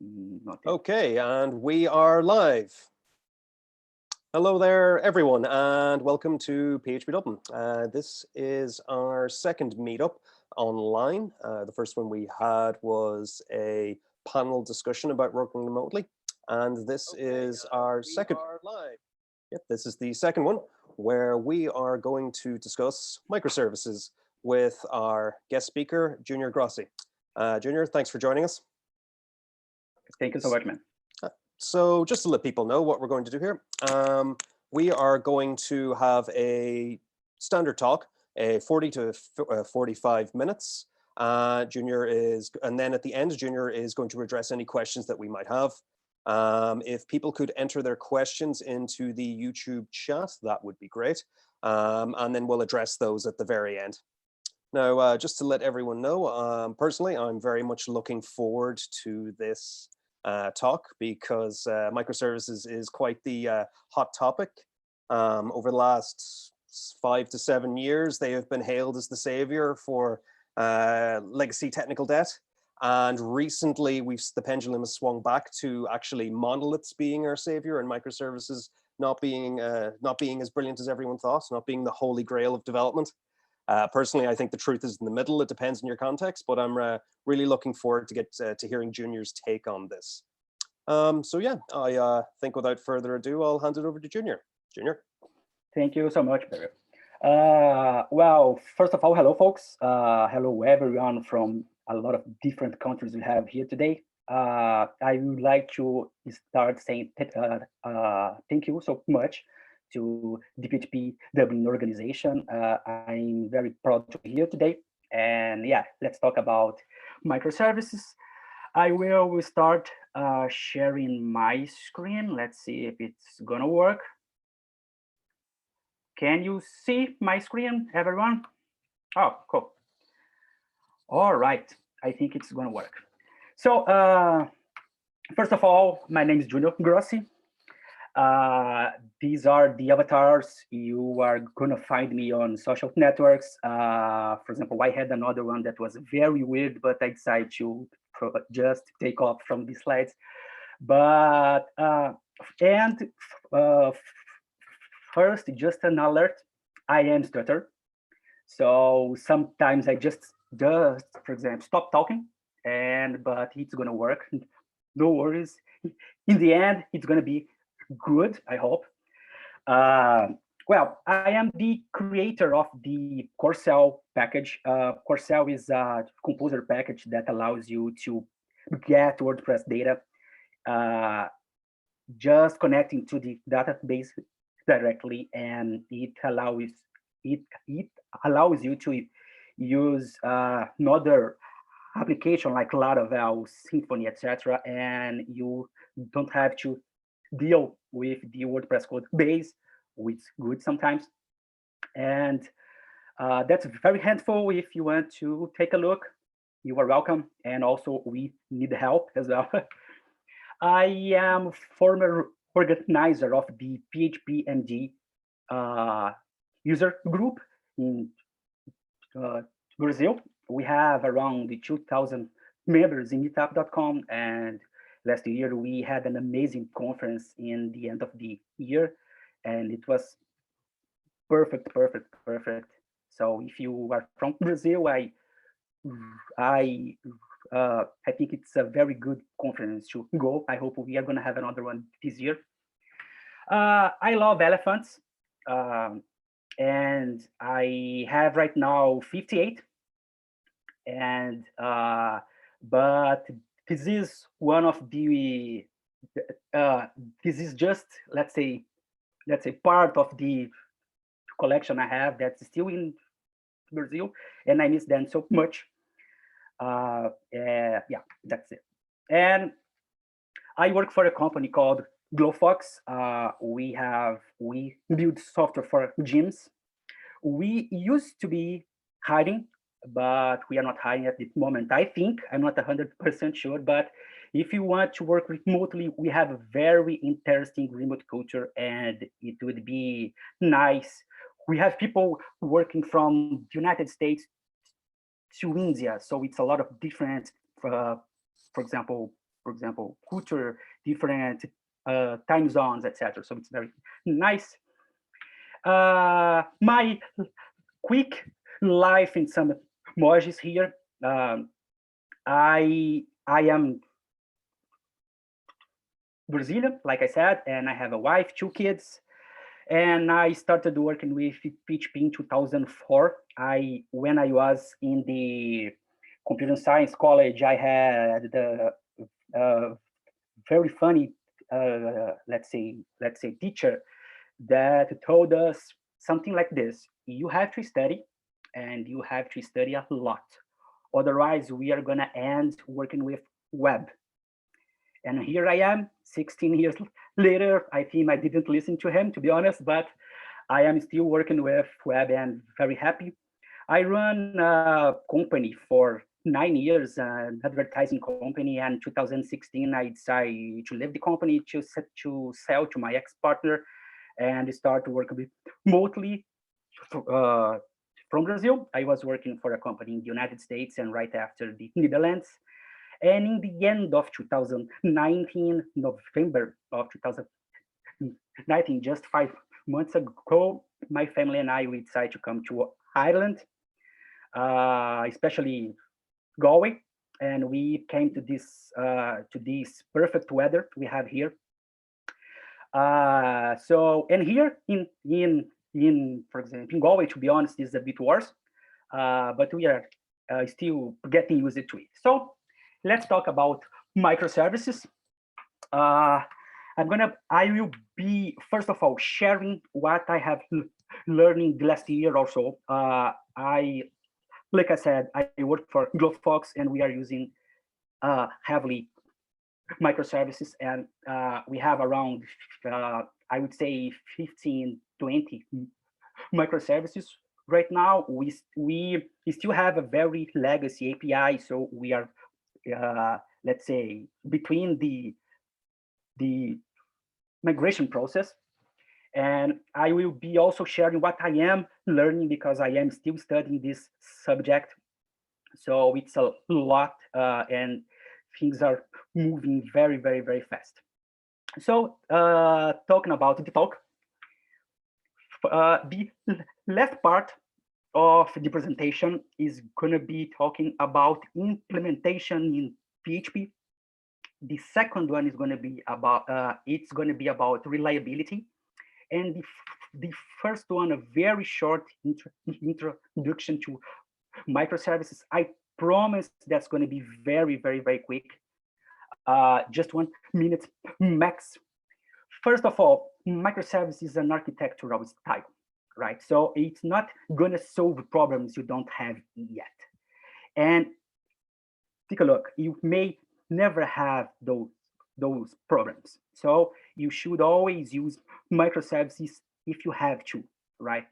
Not yet. Okay, and we are live. Hello there, everyone, and welcome to PHP Dublin. This is our second meetup online. The first one we had was a panel discussion about working remotely, and this is our second. Yep, this is the second one where we are going to discuss microservices with our guest speaker, Junior Grossi. Junior, thanks for joining us. Thank you so much, man. So just to let people know what we're going to do here, we are going to have a standard talk, a 40 to 45 minutes. Junior is, and then at the end, Junior is going to address any questions that we might have. If people could enter their questions into the YouTube chat, that would be great. And then we'll address those at the very end. Now, just to let everyone know, personally, I'm very much looking forward to this talk because microservices is quite the hot topic. Over the last 5 to 7 years, they have been hailed as the savior for legacy technical debt. And recently, the pendulum has swung back to actually monoliths being our savior and microservices not being as brilliant as everyone thought, not being the holy grail of development. Personally, I think the truth is in the middle. It depends on your context, but I'm really looking forward to get to hearing Junior's take on this. So yeah, I think without further ado, I'll hand it over to Junior. Junior. Thank you so much, Barry. Well, first of all, hello, folks. Hello, everyone from a lot of different countries we have here today. I would like to start saying thank you so much to the PHP Dublin organization. I'm very proud to be here today. And yeah, let's talk about microservices. I will start sharing my screen. Let's see if it's gonna work. Can you see my screen, everyone? Oh, cool. All right, I think it's gonna work. So first of all, my name is Junior Grossi. These are the avatars you are gonna find me on social networks. For example, I had another one that was very weird, but I decided to just take off from the slides. But first, just an alert: I am stutter, so sometimes I just for example, stop talking, but it's gonna work. No worries. In the end, it's gonna be good, I hope. Well, I am the creator of the Corcel package. Corcel is a composer package that allows you to get WordPress data just connecting to the database directly, and it allows you to use another application like Laravel, Symfony, etc., and you don't have to deal with the WordPress code base, which is good sometimes. And that's very helpful if you want to take a look. You are welcome. And also, we need help as well. I am former organizer of the PHP MD user group in Brazil. We have around 2,000 members in meetup.com, and last year we had an amazing conference in the end of the year, and it was perfect. So if you are from Brazil, I think it's a very good conference to go. I hope we are going to have another one this year. I love elephants, and I have right now 58. And but this is one of the this is just let's say part of the collection I have that's still in Brazil, and I miss them so much. Yeah, that's it. And I work for a company called Glowfox. We build software for gyms. We used to be hiring, but we are not hiring at this moment. I think, I'm not 100% sure, but if you want to work remotely, we have a very interesting remote culture, and it would be nice. We have people working from the United States to India, so it's a lot of different, for example, for example, culture, different time zones, etc. So it's very nice. My quick life in some emojis here. I am Brazilian, like I said, and I have a wife, 2 kids. And I started working with PHP in 2004. When I was in the computer science college, I had the uh, very funny, let's say, teacher that told us something like this: you have to study, and you have to study a lot. Otherwise, we are gonna end working with web. And here I am, 16 years later. I think I didn't listen to him, to be honest, but I am still working with web and very happy. I run a company for 9 years, an advertising company, and 2016 I decided to leave the company to sell to my ex-partner and start working remotely uh, from Brazil. I was working for a company in the United States and right after the Netherlands. And in the end of 2019, November of 2019, just 5 months ago, my family and I, we decided to come to Ireland, especially Galway, and we came to this perfect weather we have here. And here in for example in Galway, to be honest, is a bit worse, but we are still getting used to it. So let's talk about microservices. Uh, I will be, first of all, sharing what I have learning the last year or so. Like I said, I work for GloFox, and we are using heavily microservices, and we have around, I would say, 15, 20 microservices. Right now, we still have a very legacy API, so we are, let's say, between the migration process. And I will be also sharing what I am learning because I am still studying this subject. So it's a lot, and things are moving very, very, very fast. So talking about the talk, the left part of the presentation is going to be talking about implementation in PHP. The second one is going to be about reliability, and the first one, a very short introduction to microservices. I promise that's going to be very, very, very quick. Just 1 minute max. First of all, microservice is an architectural style, right? So it's not going to solve problems you don't have yet. And take a look, you may never have those problems. So you should always use microservices if you have to, right?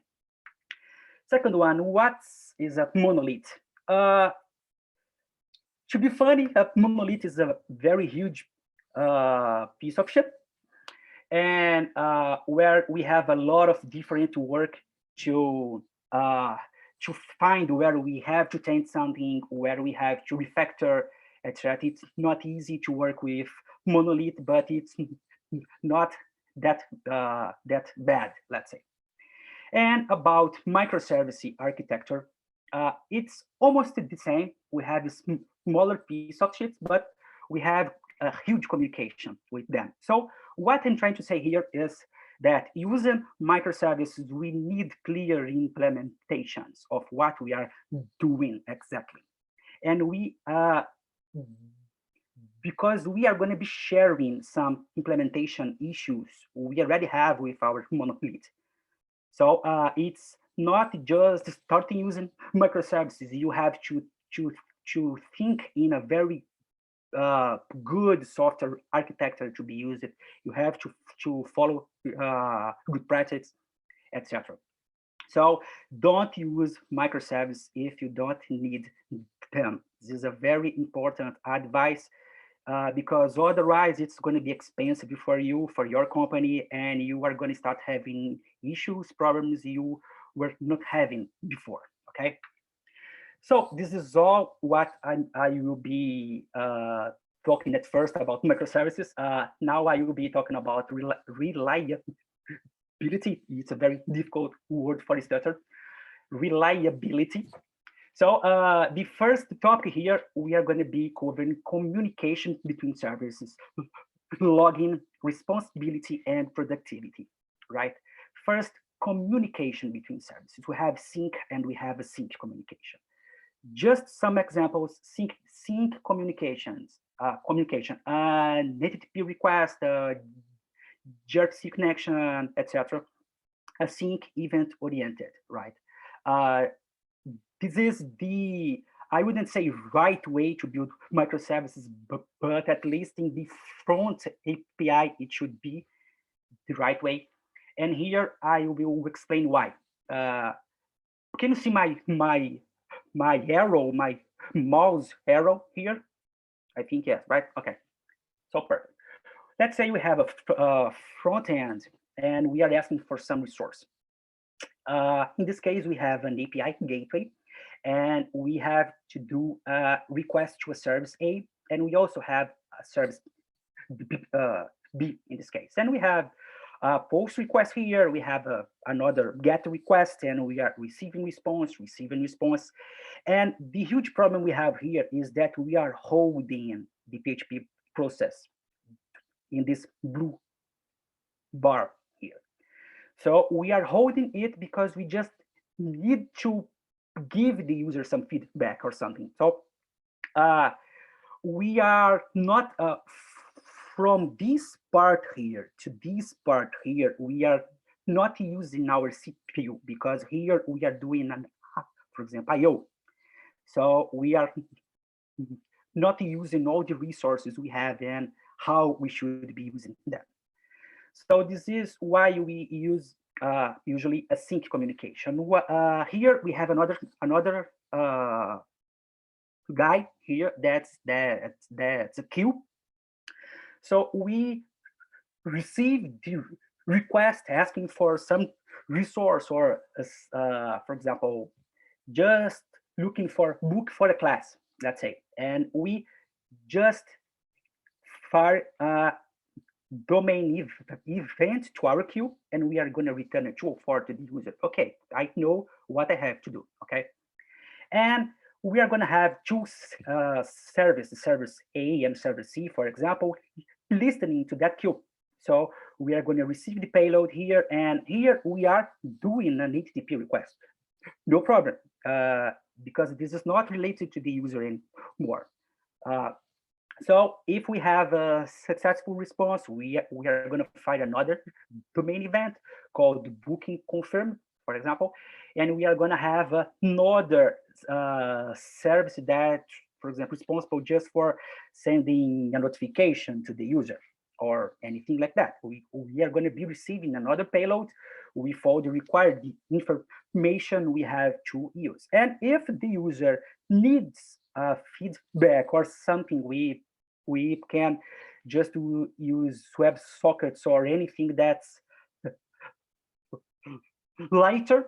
Second one, what is a monolith? To be funny, a monolith is a very huge piece of shit, and where we have a lot of different work to uh, to find where we have to change something, where we have to refactor, etc. It's not easy to work with monolith, but it's not that bad, let's say. And about microservice architecture, it's almost the same. We have a smaller piece of shit, but we have a huge communication with them. So what I'm trying to say here is that using microservices, we need clear implementations of what we are doing exactly. And because we are going to be sharing some implementation issues we already have with our monolith. So it's not just starting using microservices. You have to think in a very good software architecture to be used. You have to follow good practice, etc. So don't use microservices if you don't need them. This is a very important advice, because otherwise it's going to be expensive for you, for your company, and you are going to start having issues, problems you were not having before, okay? So this is all what I will be talking at first about microservices. Now I will be talking about reliability. It's a very difficult word for a starter. Reliability. So the first topic here, we are going to be covering communication between services, login, responsibility, and productivity, right? First, communication between services. We have sync and we have async communication. Just some examples: sync communications, HTTP request, gRPC connection, etc. Async event oriented, right? This is the, I wouldn't say right way to build microservices, but at least in the front API, it should be the right way. And here I will explain why. Can you see my arrow, my mouse arrow here? I think yes, right? Okay, so perfect. Let's say we have a front end and we are asking for some resource. In this case, we have an API gateway, and we have to do a request to a service A, and we also have a service B in this case. And we have a post request here, we have another get request, and we are receiving response. And the huge problem we have here is that we are holding the PHP process in this blue bar here. So we are holding it because we just need to give the user some feedback or something. So we are not from this part here to this part here, we are not using our CPU, because here we are doing an, for example, IO. So we are not using all the resources we have and how we should be using them. So this is why we use usually async communication. Here we have another guy here. That's a queue. So we receive the request asking for some resource, or for example, just looking for book for a class, let's say, and we just fire domain event to our queue, and we are going to return a true for to the user. Okay, I know what I have to do. Okay, and we are going to have two services, service A and service C, for example, listening to that queue. So we are going to receive the payload here, and here we are doing an HTTP request. No problem, because this is not related to the user anymore. So if we have a successful response, we are going to find another domain event called booking confirm, for example, and we are going to have another service that, for example, responsible just for sending a notification to the user or anything like that. We are going to be receiving another payload with all the required information we have to use. And if the user needs feedback or something, we can just use WebSockets or anything that's lighter,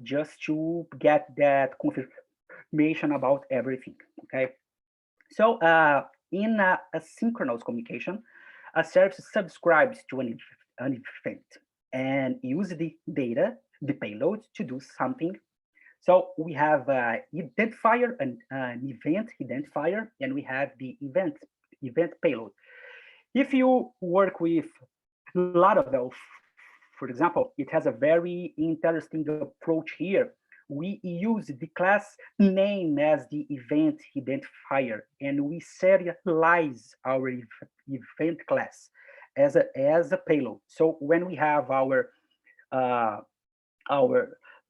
just to get that confirmation about everything. Okay, so in asynchronous communication, a service subscribes to an event and use the data, the payload, to do something. So we have identifier, an event identifier, and we have the event payload. If you work with Laravel, for example, it has a very interesting approach here. We use the class name as the event identifier, and we serialize our event class as a payload. So when we have our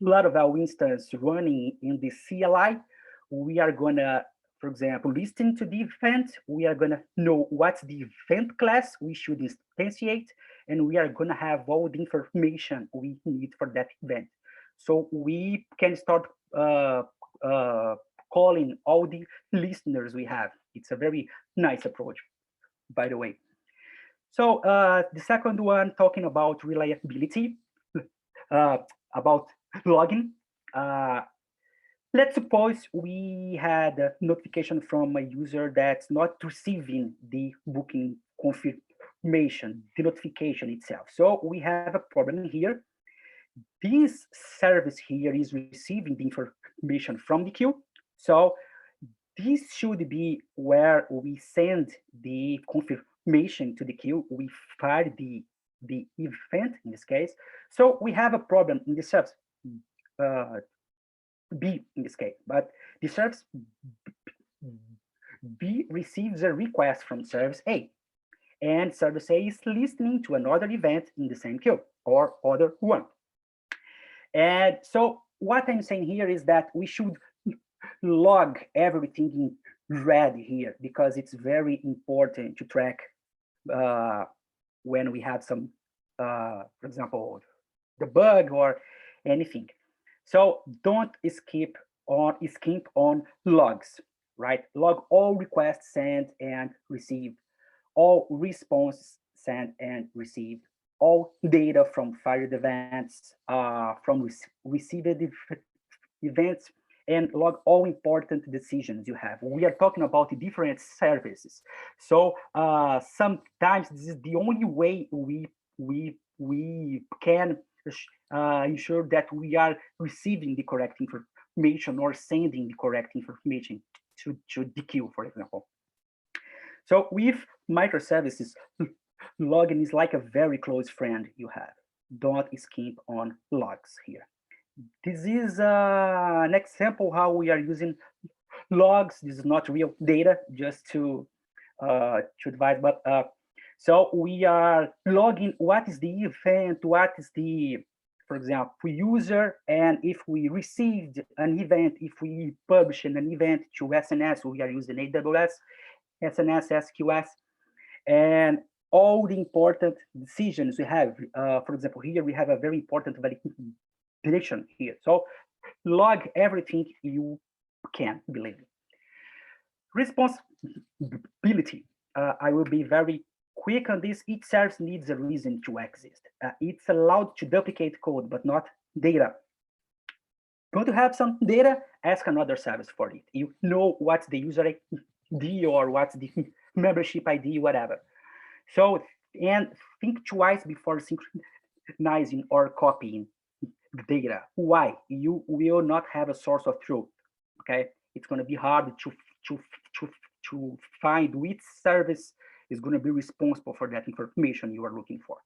Laravel instance running in the CLI, we are gonna, for example, listen to the event. We are gonna know what's the event class we should instantiate, and we are gonna have all the information we need for that event. So we can start calling all the listeners we have. It's a very nice approach, by the way. So the second one, talking about reliability, about logging. let's suppose we had a notification from a user that's not receiving the booking confirmation, the notification itself. So we have a problem here. This service here is receiving the information from the queue. So this should be where we send the confirmation to the queue. We fire the event in this case. So we have a problem in the service uh, B in this case, but the service B receives a request from service A, and service A is listening to another event in the same queue or other one. And so what I'm saying here is that we should log everything in red here because it's very important to track when we have some, for example, the bug or anything. So don't skip on logs, right? Log all requests sent and received, all responses sent and received, all data from fired events, from received events, and log all important decisions you have. We are talking about different services. So sometimes this is the only way we can ensure that we are receiving the correct information or sending the correct information to the queue, for example. So with microservices, logging is like a very close friend you have. Don't skip on logs here. This is an example how we are using logs. This is not real data, just to advise, but so we are logging what is the event, what is the, for example, user, and if we received an event, if we publish an event to SNS, we are using AWS, SNS, SQS, and all the important decisions we have. For example, here we have a very important validation here. So log everything you can, believe me. Responsibility. I will be very quick on this. Each service needs a reason to exist. It's allowed to duplicate code, but not data. Want to have some data? Ask another service for it. You know what's the user ID or what's the membership ID, whatever. So, and think twice before synchronizing or copying the data. Why? You will not have a source of truth. Okay, it's going to be hard to find which service is going to be responsible for that information you are looking for.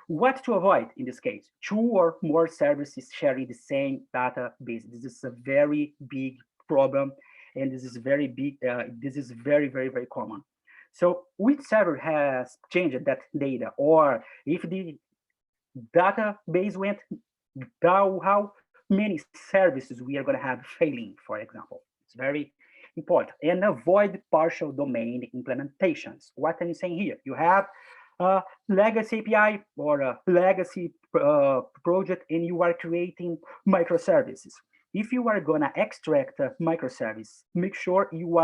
What to avoid in this case? Two or more services sharing the same database. This is a very big problem, and this is very big. This is very, very, very common. So which server has changed that data, or if the database went down, how many services we are going to have failing, for example. It's very important. And avoid partial domain implementations. What am I saying here? You have a legacy API or a legacy project, and you are creating microservices. If you are going to extract a microservice, make sure you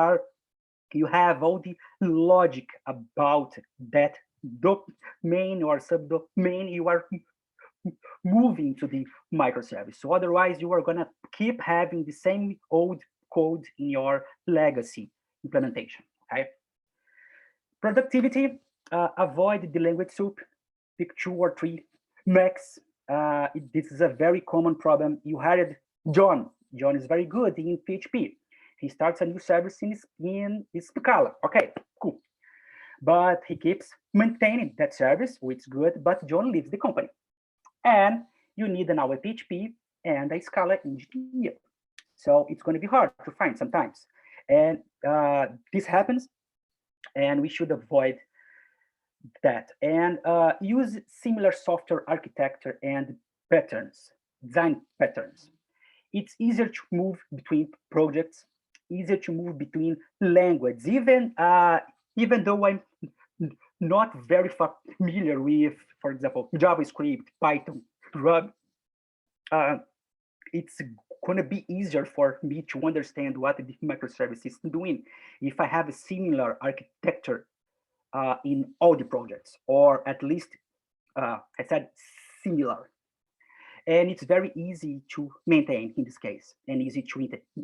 have all the logic about that domain or subdomain you are moving to the microservice. So otherwise, you are going to keep having the same old code in your legacy implementation. Okay. Productivity. Avoid the language soup. Pick 2 or 3 max. This is a very common problem. You hired John. John is very good in PHP. He starts a new service in Scala. Okay, cool. But he keeps maintaining that service, which is good, but John leaves the company. And you need an hour PHP and a Scala engineer. So it's going to be hard to find sometimes. And this happens, and we should avoid that. And use similar software architecture and patterns, design patterns. It's easier to move between projects, easier to move between languages, even though I'm not very familiar with, for example, JavaScript, Python, Ruby. It's going to be easier for me to understand what the microservice is doing if I have a similar architecture in all the projects, or at least I said similar. and it's very easy to maintain in this case, and easy to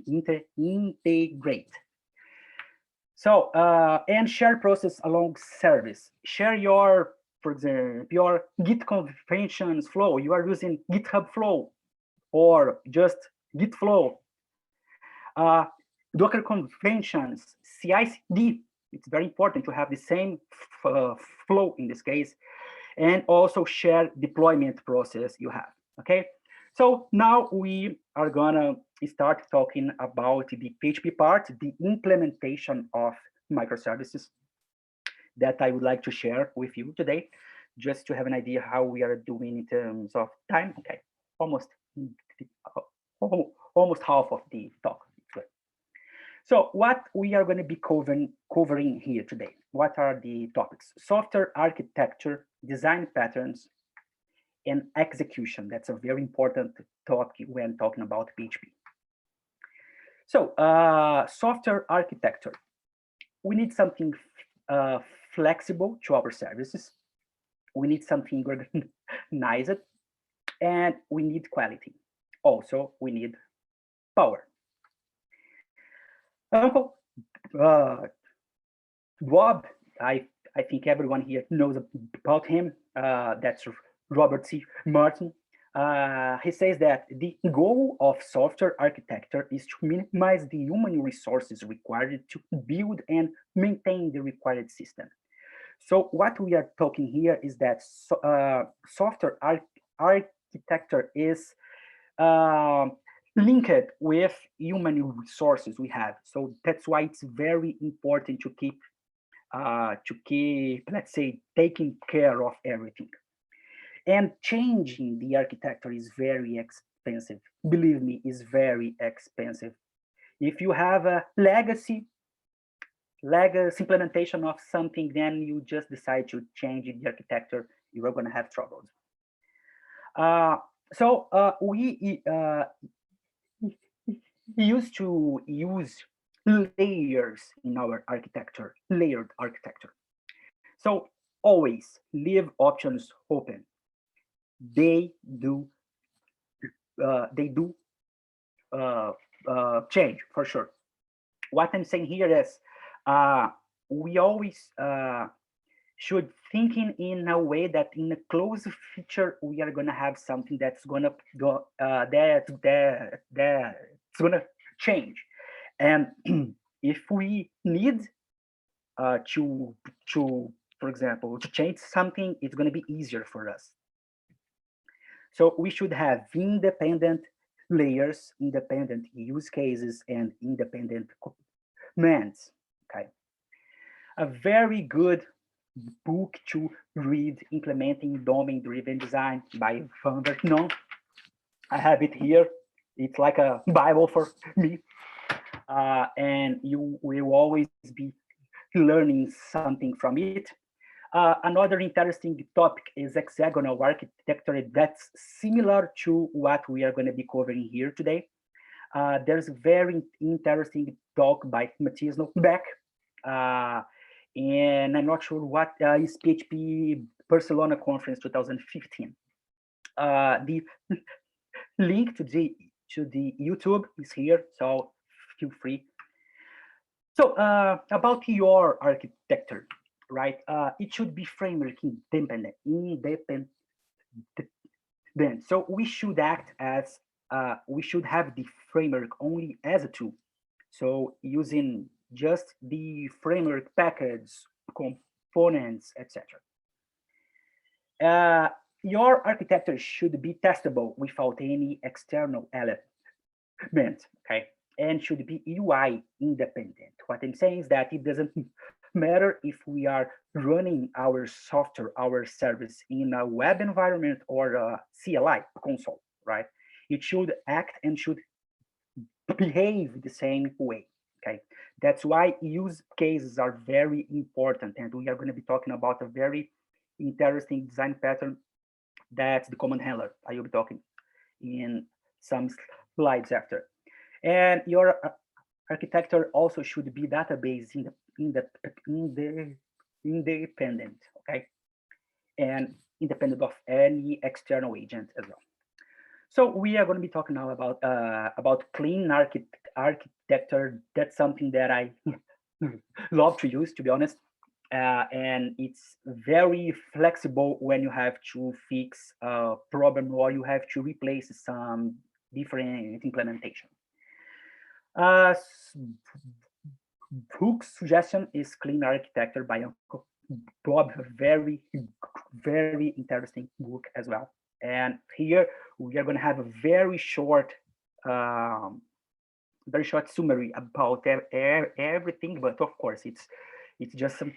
integrate. So, and share process along service. Share your, for example, your Git conventions flow. You are using GitHub Flow or just Git Flow. Docker conventions, CI/CD. It's very important to have the same flow in this case, and also share deployment process you have. Okay, so now we are gonna start talking about the PHP part, the implementation of microservices that I would like to share with you today, just to have an idea how we are doing in terms of time. Okay, almost half of the talk. So what we are going to be covering here today, what are the topics? Software architecture, design patterns, and execution. That's a very important topic when talking about PHP. So software architecture. We need something flexible to our services. We need something organized, and we need quality. Also, we need power. Uncle Rob, I think everyone here knows about him. That's Robert C. Martin. He says that the goal of software architecture is to minimize the human resources required to build and maintain the required system. So what we are talking here is that software architecture is linked with human resources we have. So that's why it's very important to keep, let's say, taking care of everything. And changing the architecture is very expensive. Believe me, it's very expensive. If you have a legacy implementation of something, then you just decide to change the architecture, you are going to have troubles. So we used to use layers in our architecture, layered architecture. So always leave options open. They do change for sure. What I'm saying here is we always should thinking in a way that in a closed feature we are gonna have something that's gonna go that's gonna change, and if we need to for example to change something, it's gonna be easier for us. So we should have independent layers, independent use cases, and independent commands. Okay, a very good book to read, Implementing Domain-Driven Design by Van Verknon. I have it here. It's like a Bible for me. And you will always be learning something from it. Another interesting topic is hexagonal architecture. That's similar to what we are going to be covering here today. There's a very interesting talk by Matthias Beck. And I'm not sure what is PHP Barcelona Conference 2015. The link to the YouTube is here, so feel free. So about your architecture, right? It should be framework independent. So we should act as we should have the framework only as a tool. So using just the framework package, components, etc. Your architecture should be testable without any external element, okay? And should be UI independent. What I'm saying is that it doesn't matter if we are running our software, our service in a web environment or a CLI console, right? It should act and should behave the same way. Okay, that's why use cases are very important, and we are going to be talking about a very interesting design pattern. That's the command handler. I will be talking in some slides after. And your architecture also should be database independent, okay, and independent of any external agent as well. So we are going to be talking now about clean architecture. That's something that I love to use, to be honest. And it's very flexible when you have to fix a problem or you have to replace some different implementation. Hook's suggestion is clean architecture by Uncle Bob. Very interesting book as well. And here we are going to have a um, very short summary about everything. But of course, it's just some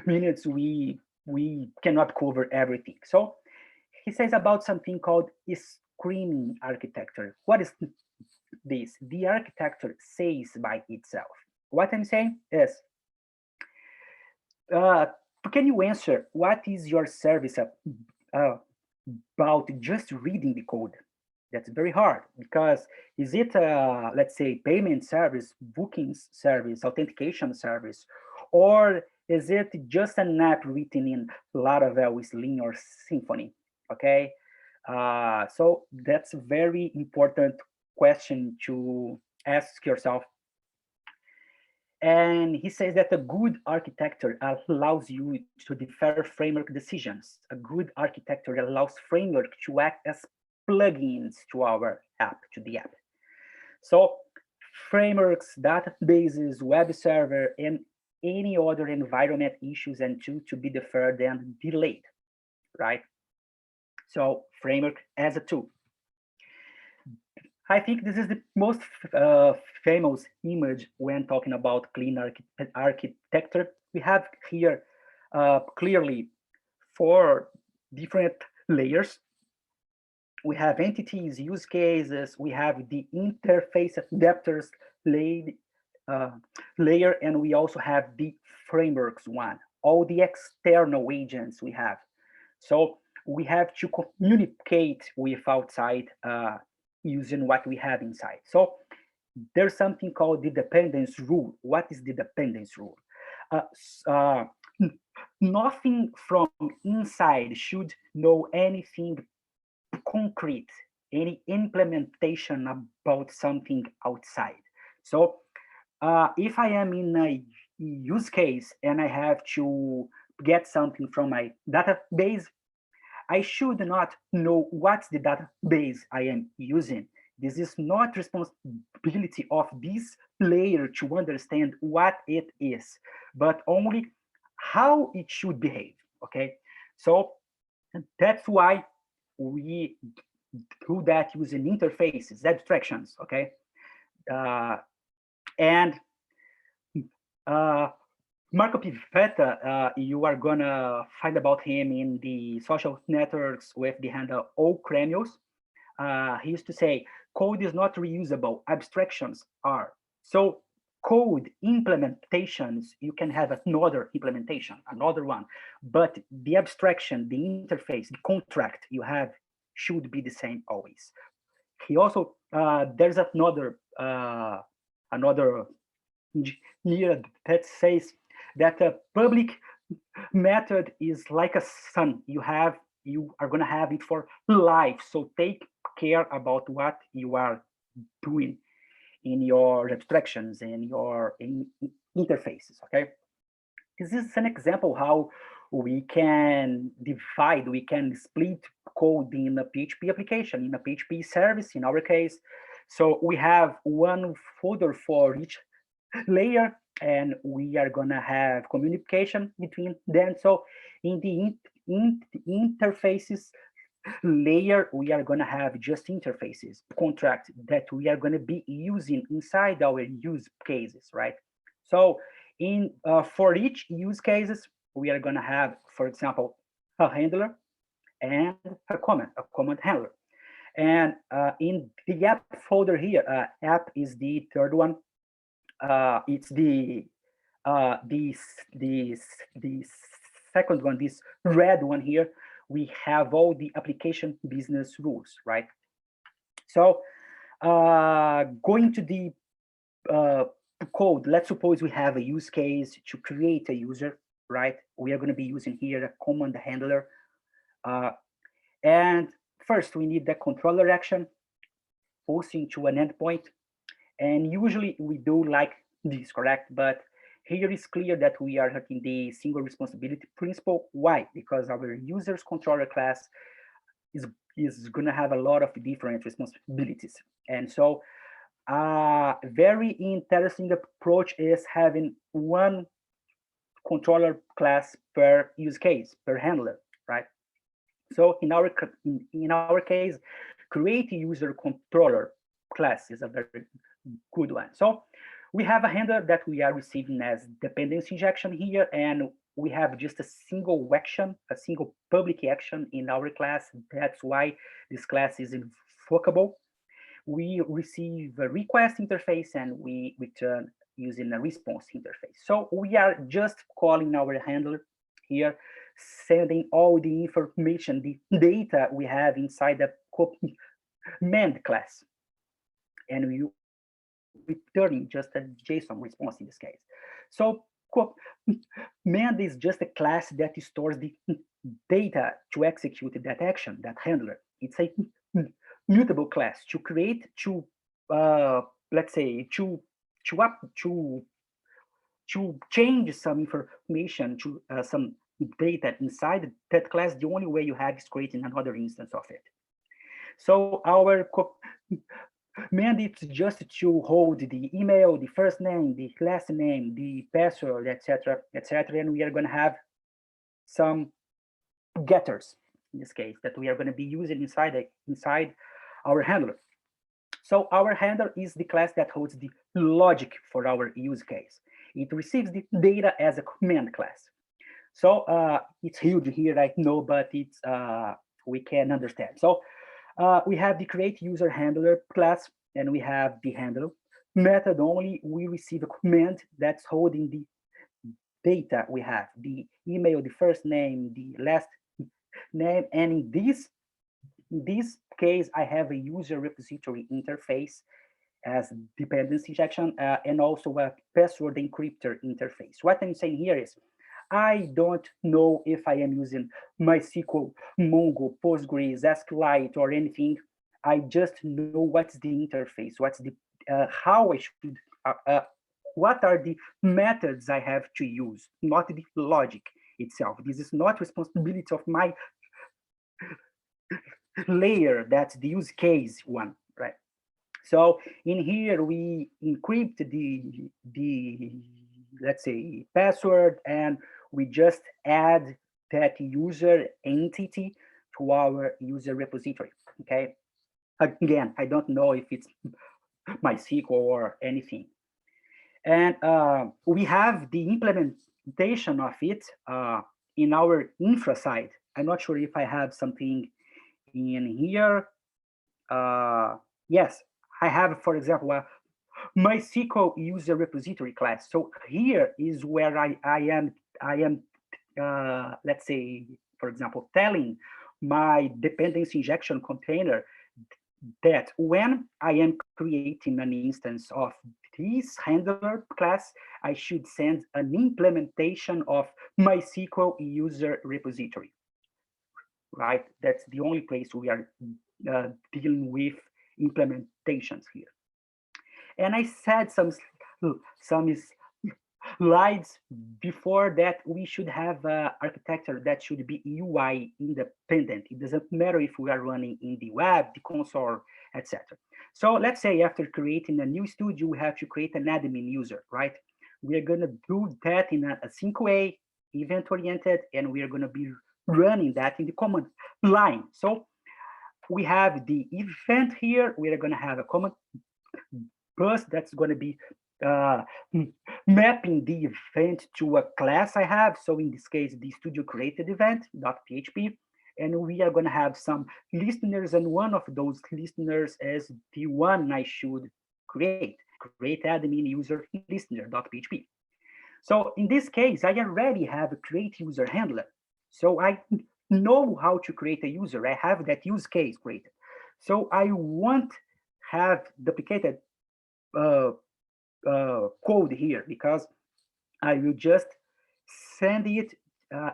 minutes. We cannot cover everything. So he says about something called screaming architecture. What is this? The architecture says by itself. What I'm saying is, uh, can you answer what is your service about just reading the code? That's very hard because is it, let's say, payment service, bookings service, authentication service, or is it just an app written in Laravel, Sling, or Symfony? Okay, so that's a very important question to ask yourself. And he says that a good architecture allows you to defer framework decisions. A good architecture allows framework to act as plugins to our app, to the app. So frameworks, databases, web server, and any other environment issues and to be deferred and delayed, right? So framework as a tool. I think this is the most famous image when talking about clean architecture. We have here clearly 4 different layers. We have entities, use cases, we have the interface adapters uh, layer, and we also have the frameworks one, all the external agents we have. So we have to communicate with outside using what we have inside. So there's something called the dependence rule. What is the dependence rule? Uh, uh, Nothing from inside should know anything concrete, any implementation about something outside. So if I am in a use case and I have to get something from my database, I should not know what's the database I am using. This is not responsibility of this player to understand what it is, but only how it should behave. Okay, so that's why we do that using interfaces, abstractions. Okay, uh, and uh, Marco Pivetta, you are gonna find about him in the social networks with the handle Ocranios. He used to say, code is not reusable, abstractions are. So code implementations, you can have another implementation, another one, but the abstraction, the interface, the contract you have should be the same always. He also, there's another engineer that says that a public method is like a sun. You are going to have it for life. So take care about what you are doing in your abstractions and your interfaces. Okay, this is an example how we can divide, we can split code in a PHP application, in a PHP service, in our case. So we have one folder for each layer, and we are gonna have communication between them. So in the interfaces layer, we are gonna have just interfaces, contract that we are gonna be using inside our use cases, right? So in for each use cases, we are gonna have, for example, a handler and a command handler. And in the app folder here, app is the third one. It's the second one, this red one here. We have all the application business rules, right? So going to the code, let's suppose we have a use case to create a user, right? We are going to be using here a command handler. And first, we need the controller action posting to an endpoint. And usually we do like this, correct? But here it's clear that we are hurting the single responsibility principle. Why? Because our users controller class is going to have a lot of different responsibilities. And so a very interesting approach is having one controller class per use case, per handler, right? So in our case, create user controller class is a very good one. So we have a handler that we are receiving as dependency injection here, and we have just a single action, a single public action in our class. That's why this class is invocable. We receive a request interface and we return using a response interface. So we are just calling our handler here, sending all the information, the data we have inside the command class, and we returning just a JSON response in this case. So command is just a class that stores the data to execute that action, that handler. It's a mutable class to create, to let's say to change some information to some data inside that class. The only way you have is creating another instance of it. So our command is just to hold the email, the first name, the last name, the password, etc., etc., and we are going to have some getters in this case that we are going to be using inside our handler. So our handler is the class that holds the logic for our use case. It receives the data as a command class. So it's huge here, I know, but it's we can understand. So we have the create user handler class, and we have the handler method only. We receive a command that's holding the data we have, the email, the first name, the last name, and in this case, I have a user repository interface as dependency injection and also a password encryptor interface. What I'm saying here is I don't know if I am using MySQL, Mongo, Postgres, SQLite, or anything. I just know what's the interface, what's the how I should, what are the methods I have to use, not the logic itself. This is not responsibility of my layer. That's the use case one, right? So in here we encrypt the let's say password, and we just add that user entity to our user repository. Okay. Again, I don't know if it's MySQL or anything. And we have the implementation of it in our infra side. I'm not sure if I have something in here. Yes, I have, for example, a MySQL user repository class. So here is where I am, let's say, for example, telling my dependency injection container that when I am creating an instance of this handler class, I should send an implementation of MySQL user repository, right? That's the only place we are dealing with implementations here. And I said some slides before that we should have architecture that should be UI independent. It doesn't matter if we are running in the web, the console, etc. So let's say after creating a new studio, we have to create an admin user, right? We are going to do that in a sync way, event-oriented, and we are going to be running that in the command line. So we have the event here. We are going to have a command bus that's going to be mapping the event to a class I have. So in this case, the studio created event.php. And we are going to have some listeners, and one of those listeners is the one I should create admin user listener.php. So in this case, I already have a create user handler. So I know how to create a user. I have that use case created. So I won't have duplicated code here, because I will just send it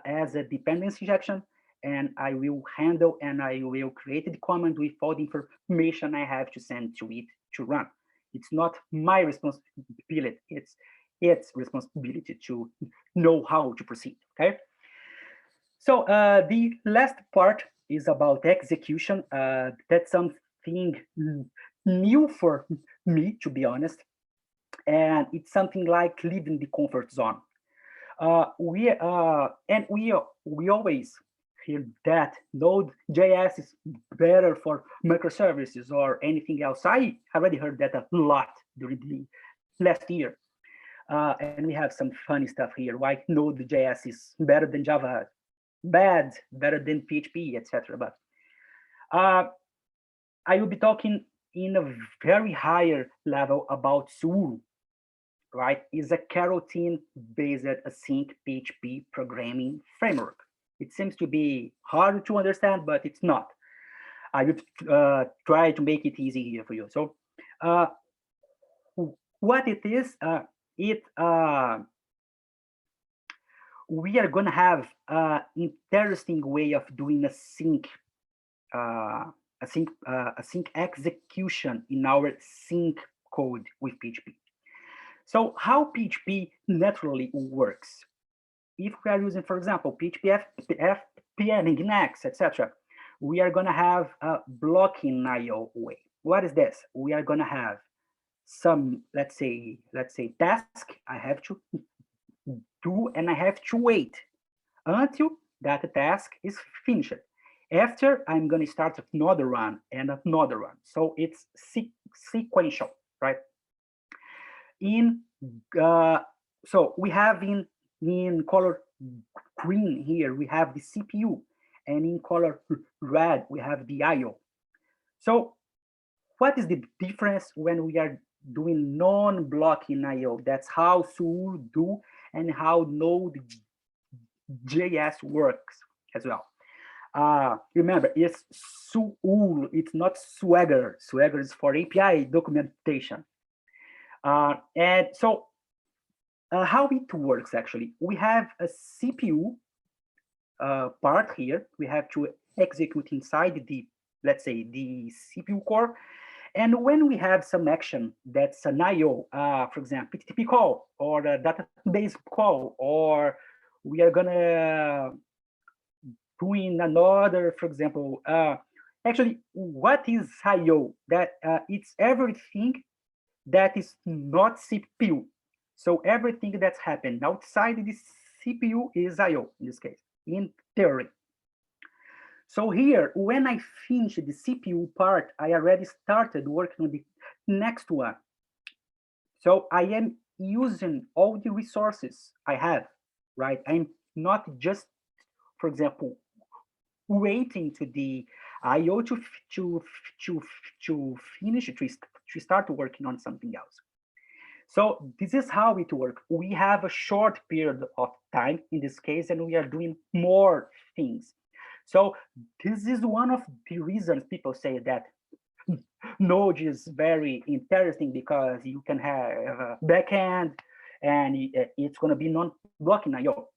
as a dependency injection, and I will handle and I will create the command with all the information I have to send to it to run. It's not my responsibility, it's its responsibility to know how to proceed, okay? So the last part is about execution. That's something new for me, to be honest, and it's something like leaving the comfort zone. We always hear that Node.js is better for microservices or anything else. I already heard that a lot during the last year. And we have some funny stuff here. Why Node.js is better than Java, better than PHP, etc. But I will be talking in a very higher level about Swoole, right? Is a coroutine-based async PHP programming framework. It seems to be hard to understand, but it's not. I will try to make it easy here for you. So what it is, we are going to have an interesting way of doing async execution in our sync code with PHP. So how PHP naturally works? If we are using, for example, PHP, FPN, NGINX, etc., we are going to have a blocking IO way. What is this? We are going to have some, let's say task I have to do, and I have to wait until that task is finished. After, I'm going to start another one and another one. So it's sequential, right? So we have in color green here, we have the CPU, and in color red, we have the IO. So what is the difference when we are doing non-blocking IO? That's how Swoole do and how Node.js works as well. Remember, it's Swoole, it's not Swagger. Swagger is for API documentation. And so how it works, actually, we have a CPU part here. We have to execute inside the, let's say, the CPU core. And when we have some action that's an IO, for example, HTTP call or a database call, or we are gonna doing another, for example, actually, what is IO? That it's everything that is not CPU. So everything that's happened outside the CPU is IO in this case, in theory. So here, when I finish the CPU part, I already started working on the next one. So I am using all the resources I have, right? I'm not just, for example, waiting to the IO to finish, to start working on something else. So this is how it works. We have a short period of time in this case, and we are doing more things. So this is one of the reasons people say that Node is very interesting, because you can have a backend and it's going to be non-blocking IO.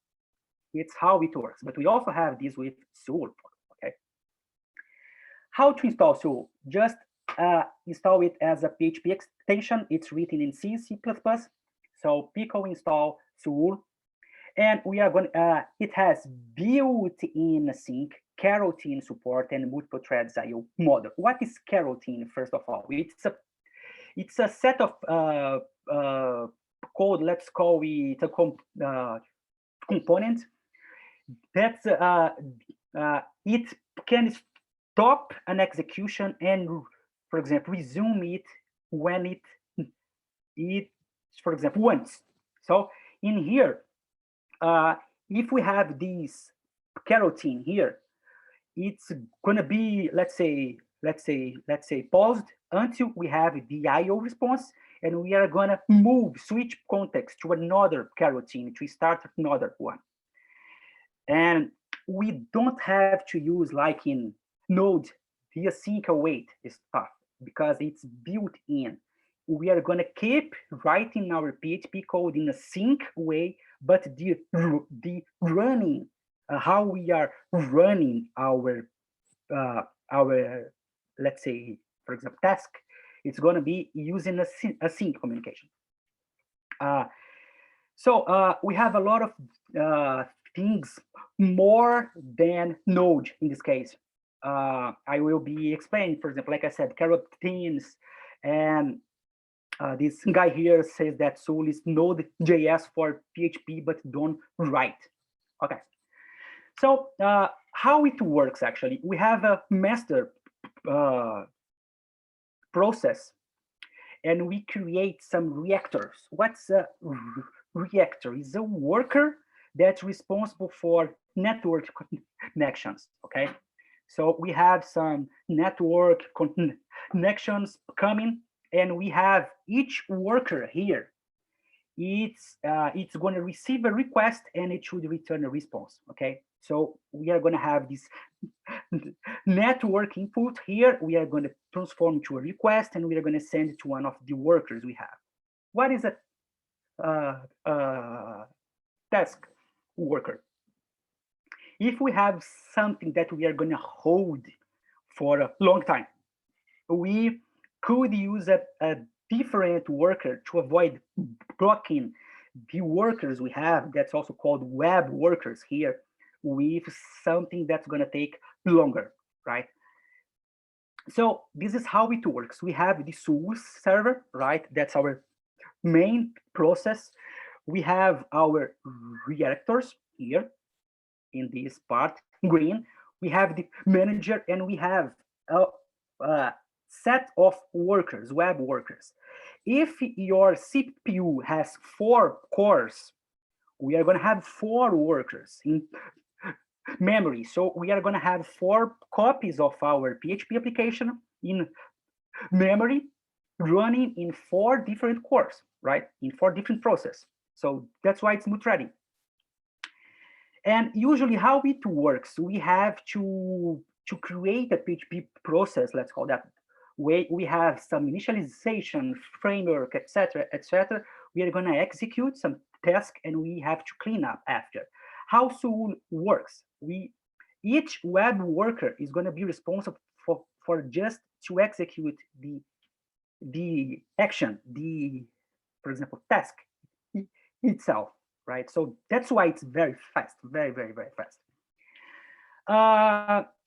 It's how it works. But we also have this with Swoole. Okay. How to install Swoole? Just install it as a PHP extension. It's written in C, C++. So pickle install Swoole. And we are going. It has built-in async, coroutine support, and multiple threads IO model. What is coroutine? First of all, it's a set of code. Let's call it a component that's it can stop an execution and, for example, resume it when it for example, once. So in here, if we have this coroutine here, it's going to be, let's say paused until we have the IO response, and we are going to switch context to another coroutine to start another one. And we don't have to use, like in Node, the async await stuff, because it's built in. We are going to keep writing our PHP code in a sync way, but the running how we are running our, let's say, for example, task, it's going to be using async communication. So we have a lot of things more than Node in this case. I will be explaining, for example, like I said, coroutines, and this guy here says that Swoole is Node.js for PHP, but don't write. Okay. So how it works, actually, we have a master process, and we create some reactors. What's a reactor? It's a worker that's responsible for network connections, okay? So we have some network connections coming, and we have each worker here. It's going to receive a request, and it should return a response, okay? So we are going to have this network input here. We are going to transform to a request, and we are going to send it to one of the workers we have. What is a task worker? If we have something that we are going to hold for a long time, we could use a different worker to avoid blocking the workers we have. That's also called web workers here, with something that's going to take longer, right? So this is how it works. We have the Swoole server, right? That's our main process. We have our reactors here in this part, green. We have the manager, and we have a set of workers, web workers. If your CPU has 4 cores, we are going to have 4 workers in memory. So we are going to have 4 copies of our PHP application in memory, running in 4 different cores, right? In 4 different processes. So that's why it's multi-threading. And usually how it works, we have to create a PHP process, let's call that way. We have some initialization framework, etc., etc. We are going to execute some task, and we have to clean up after. How Swoole works? Each web worker is going to be responsible for just to execute the action, for example, task itself, right? So that's why it's very fast, very, very, very fast.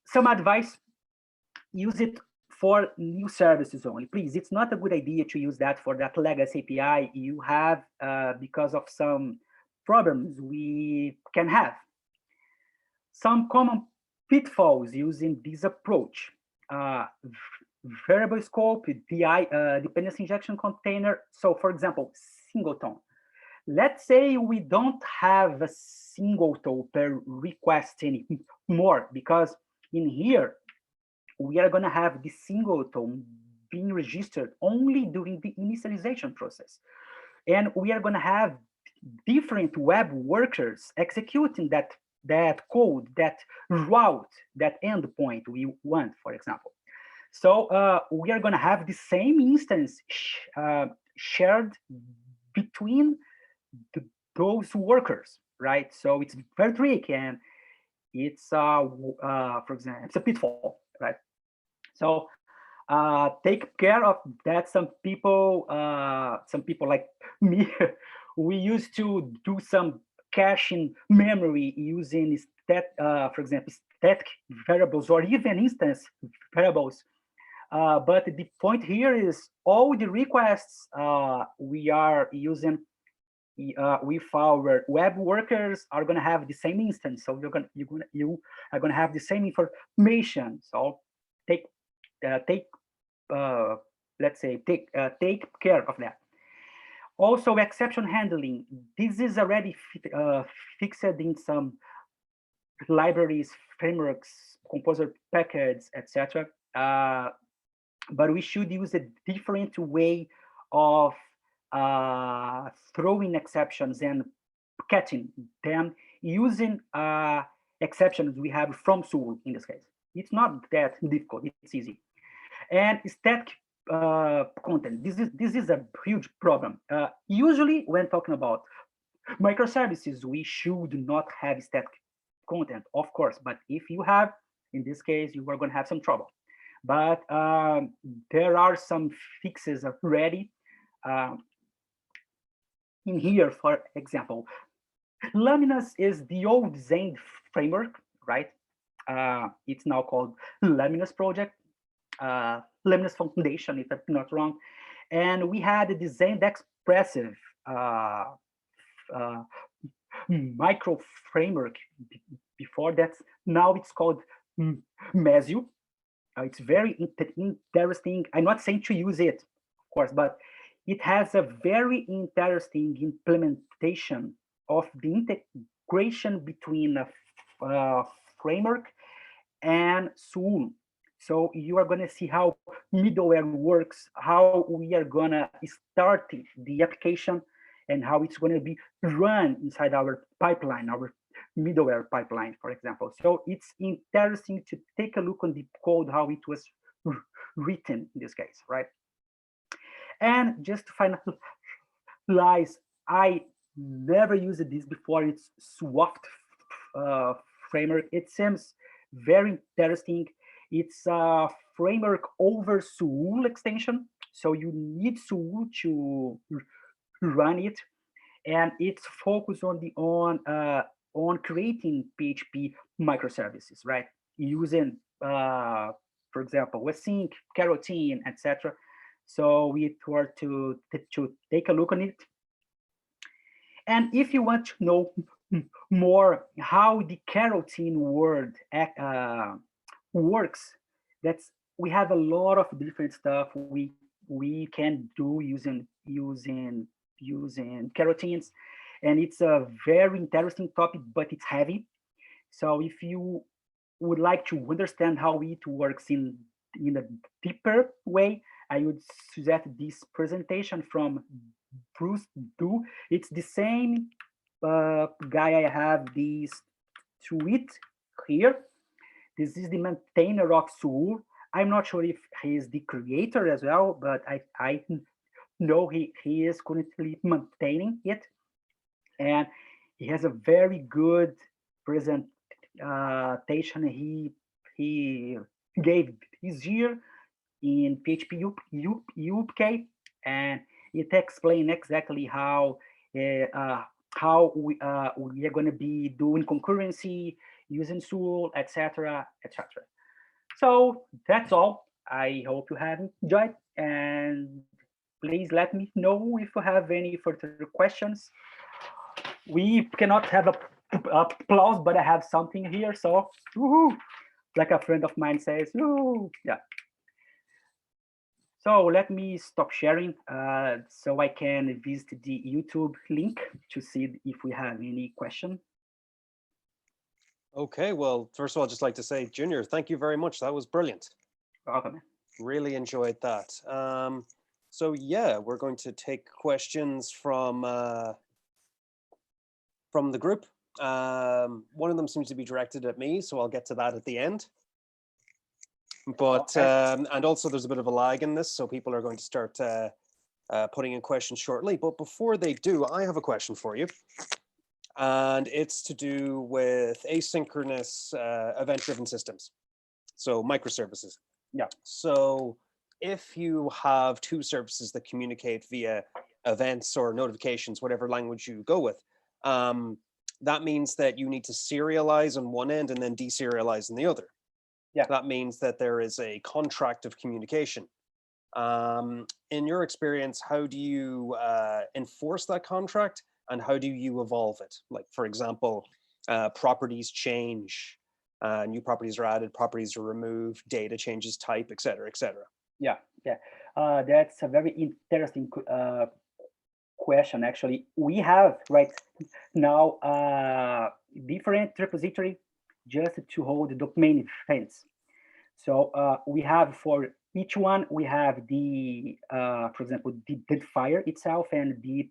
Some advice: use it for new services only. Please, it's not a good idea to use that for that legacy API you have because of some problems we can have. Some common pitfalls using this approach: variable scope, dependency injection container. So for example, singleton. Let's say we don't have a singleton per request anymore, because in here, we are going to have the singleton being registered only during the initialization process. And we are going to have different web workers executing that code, that route, that endpoint we want, for example. So we are going to have the same instance shared between those workers, right? So it's very tricky, and it's, for example, it's a pitfall, right? So take care of that. Some people like me, we used to do some caching memory using for example, static variables or even instance variables. But the point here is all the requests we are using with our web workers are going to have the same instance. So you are going to have the same information. So take care of that. Also, exception handling. This is already fixed in some libraries, frameworks, composer packages, etc. But we should use a different way of throwing exceptions and catching them using exceptions we have from Swoole in this case. It's not that difficult, it's easy. And static content. This is a huge problem. Usually when talking about microservices, we should not have static content, of course. But if you have, in this case, you are going to have some trouble. But there are some fixes already in here. For example, Laminas is the old Zend framework, right? It's now called Laminas project, Laminas Foundation, if I'm not wrong. And we had the Zend expressive micro framework before that. Now it's called Mesu. It's very interesting. I'm not saying to use it, of course, but it has a very interesting implementation of the integration between a framework and Swoole. So you are going to see how middleware works, how we are going to start the application, and how it's going to be run inside our pipeline, our middleware pipeline, for example. So it's interesting to take a look on the code, how it was written in this case, right? And just to finalize, I never used this before. It's Swift framework. It seems very interesting. It's a framework over Swoole extension. So you need Swoole to run it, and it's focused on creating PHP microservices, right? Using, for example, async, coroutine, etc. So we were to take a look on it. And if you want to know more how the coroutine word works, we have a lot of different stuff we can do using coroutines, and it's a very interesting topic, but it's heavy. So if you would like to understand how it works in a deeper way, I would suggest this presentation from Bruce Du. It's the same guy I have this tweet here. This is the maintainer of Swoole. I'm not sure if he is the creator as well, but I know he is currently maintaining it. And he has a very good presentation he gave this year in PHP UK, and it explains exactly how we are going to be doing concurrency using Swoole, etc., etc. So that's all. I hope you have enjoyed, and please let me know if you have any further questions. We cannot have a applause, but I have something here, so woohoo, like a friend of mine says, woohoo, yeah. So let me stop sharing so I can visit the YouTube link to see if we have any question. Okay, well, first of all, I'd just like to say, Junior, thank you very much. That was brilliant. Welcome. Really enjoyed that. So yeah, we're going to take questions from the group. One of them seems to be directed at me, so I'll get to that at the end. But okay. And also there's a bit of a lag in this, so people are going to start putting in questions shortly. But before they do, I have a question for you. And it's to do with asynchronous event-driven systems. So microservices. Yeah. So if you have two services that communicate via events or notifications, whatever language you go with, that means that you need to serialize on one end and then deserialize on the other. Yeah. That means that there is a contract of communication. In your experience, how do you enforce that contract, and how do you evolve it? Like, for example, properties change, new properties are added, properties are removed, data changes type, et cetera, et cetera. Yeah, yeah. That's a very interesting question, actually. We have right now different repository just to hold the domain events. So we have for each one, we have the, for example, the identifier itself and the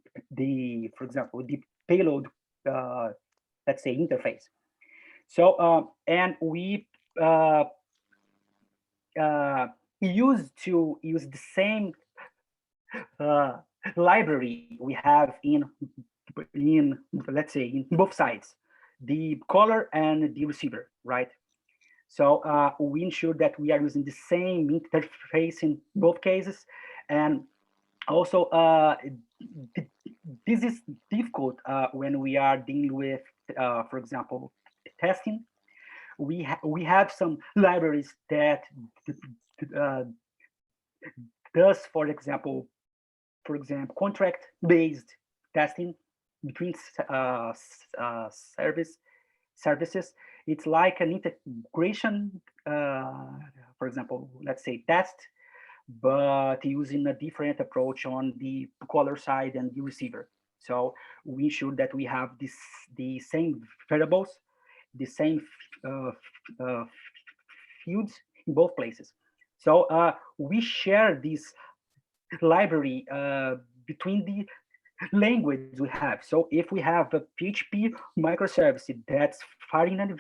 for example, the payload, let's say, interface. So, and we used to use the same library we have in let's say in both sides, the caller and the receiver, right? So we ensure that we are using the same interface in both cases. And also, this is difficult when we are dealing with, for example, testing. We have some libraries that uh, does, for example, contract-based testing between services. It's like an integration, for example, let's say test, but using a different approach on the caller side and the receiver. So we ensure that we have the same variables, the same uh, fields in both places. So we share this library between the language we have. So if we have a PHP microservice that's firing an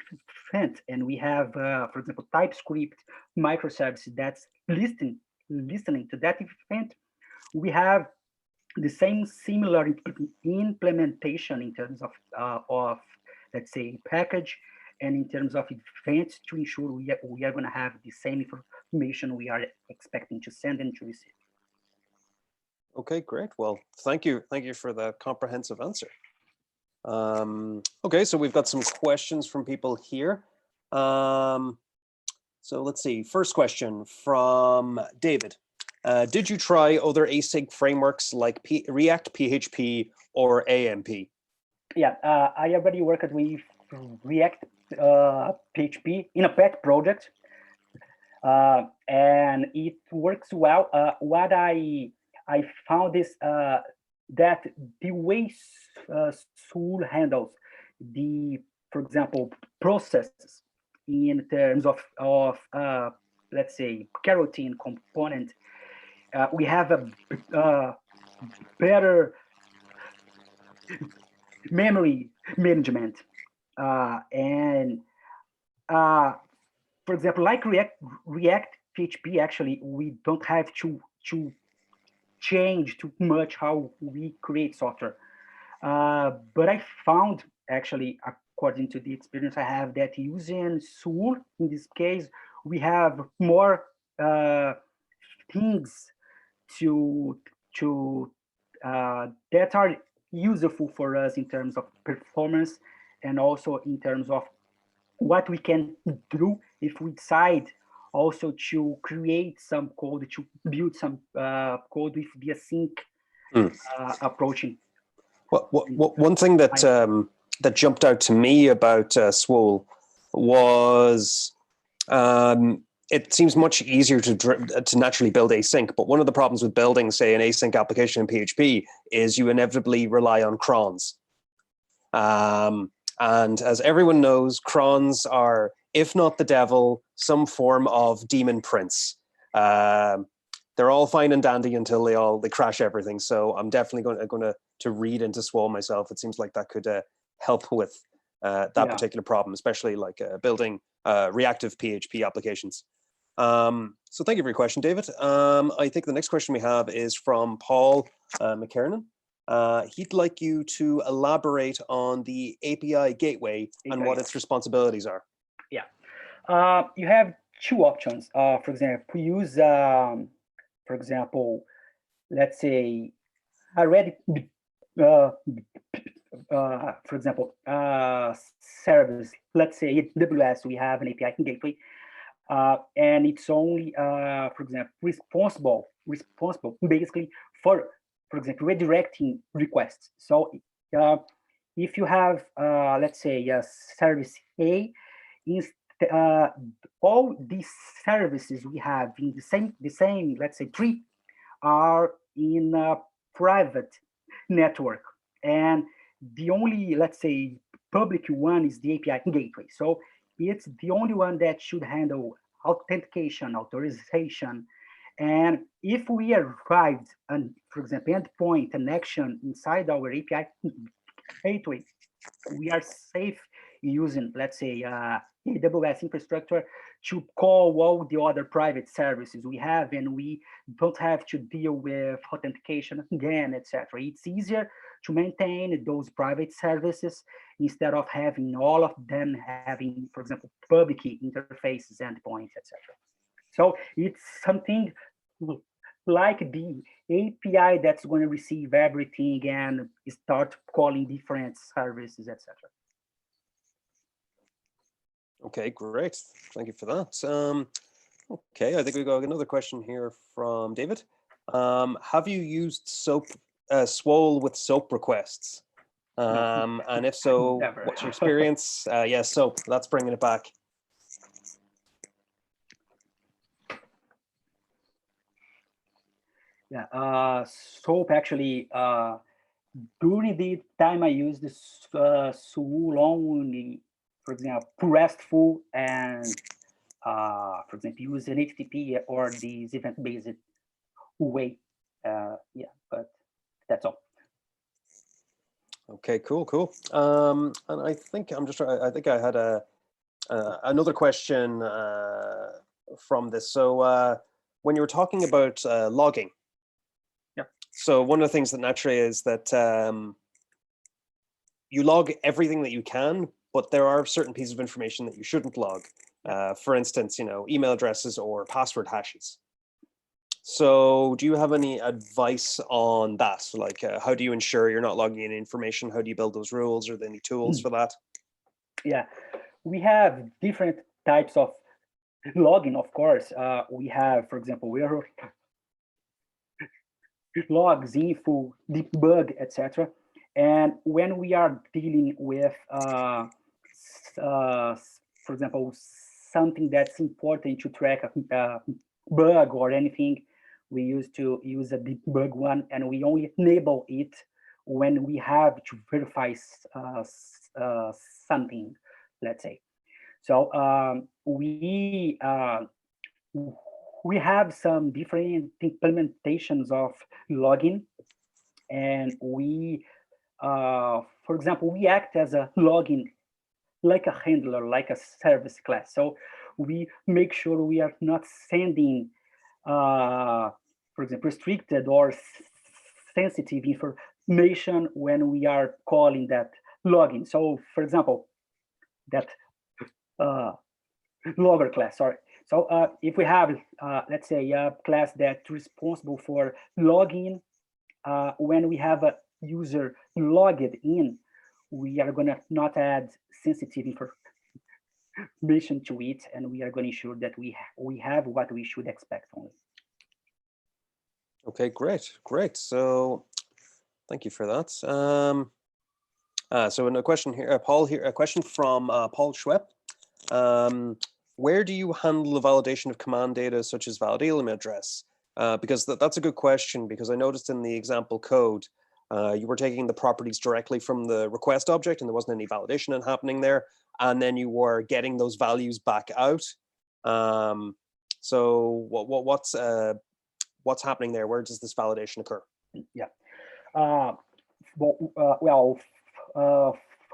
event, and we have, for example, TypeScript microservice that's listening to that event, we have the same similar implementation in terms of let's say package, and in terms of events, to ensure we are going to have the same information we are expecting to send and to receive. Okay, great. Well, thank you for the comprehensive answer. Okay, so we've got some questions from people here. So let's see. First question from David. Did you try other async frameworks like React PHP or AMP? Yeah, I already worked with React PHP in a pet project, and it works well. What I found is that the way Swoole handles the, for example, processes in terms of let's say coroutine component, we have a better memory management, and for example, like React PHP, actually, we don't have to change too much how we create software. But I found, actually, according to the experience I have, that using Swoole, in this case, we have more things to that are useful for us in terms of performance, and also in terms of what we can do if we decide also to create some code, to build some code with the async approaching. One thing that that jumped out to me about Swoole was it seems much easier to naturally build async, but one of the problems with building, say, an async application in PHP is you inevitably rely on crons. And as everyone knows, crons are, if not the devil, some form of demon prince. They're all fine and dandy until they crash everything. So I'm definitely going to read into Swoole myself. It seems like that could help with that particular problem, especially like building reactive PHP applications. So thank you for your question, David. I think the next question we have is from Paul McKernan. He'd like you to elaborate on the API gateway and what its responsibilities are. Yeah, you have two options. For example, we use, for example, let's say, already, for example, service. Let's say AWS, we have an API gateway, and it's only, for example, responsible basically for example, redirecting requests. So if you have, let's say, a service A, all these services we have in the same, let's say, tree are in a private network, and the only, let's say, public one is the API gateway. So it's the only one that should handle authentication, authorization. And if we arrived, and for example, endpoint connection inside our API gateway, we are safe using, let's say, AWS infrastructure to call all the other private services we have, and we don't have to deal with authentication again, etc. It's easier to maintain those private services instead of having all of them having, for example, public interfaces, endpoints, etc. So it's something like the API that's going to receive everything and start calling different services, etc. Okay, great. Thank you for that. Okay, I think we got another question here from David. Have you used Swoole with SOAP requests? And if so, Never. what's your experience? Yeah, SOAP, that's bringing it back. Yeah, SOAP actually, during the time I used this Swoole only, for example, RESTful and, for example, use an HTTP or these event-based way. Yeah, but that's all. Okay, cool. And I think I think I had another question from this. So when you were talking about logging, yeah. So one of the things that naturally is that you log everything that you can, but there are certain pieces of information that you shouldn't log. For instance, email addresses or password hashes. So do you have any advice on that? Like, how do you ensure you're not logging in information? How do you build those rules? Are there any tools for that? Yeah, we have different types of logging, of course. We have, for example, we are logs, info, debug, etc. And when we are dealing with, for example, something that's important to track a bug or anything, we used to use a debug one, and we only enable it when we have to verify something, let's say. So we have some different implementations of logging, and we, for example, we act as a login, like a handler, like a service class. So we make sure we are not sending, for example, restricted or sensitive information when we are calling that login. So, for example, that logger class, sorry. So if we have, let's say, a class that's responsible for logging, when we have a user logged in, we are going to not add sensitive information to it, and we are going to ensure that we have what we should expect only. Okay, great. So thank you for that. So in a question here, Paul here, a question from Paul Schwepp. Where do you handle the validation of command data such as valid email address? Because that's a good question, because I noticed in the example code, you were taking the properties directly from the request object and there wasn't any validation happening there. And then you were getting those values back out. So what's happening there? Where does this validation occur? Yeah.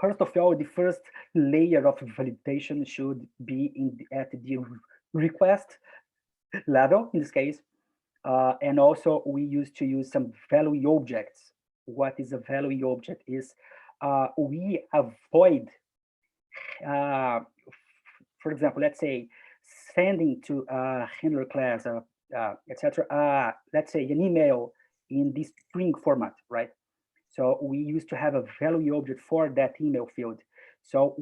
First of all, the first layer of validation should be at the request level in this case. And also we used to use some value objects. What is a value object is we avoid, for example, let's say sending to a handler class, etc. Let's say an email in this string format, right? So we used to have a value object for that email field. So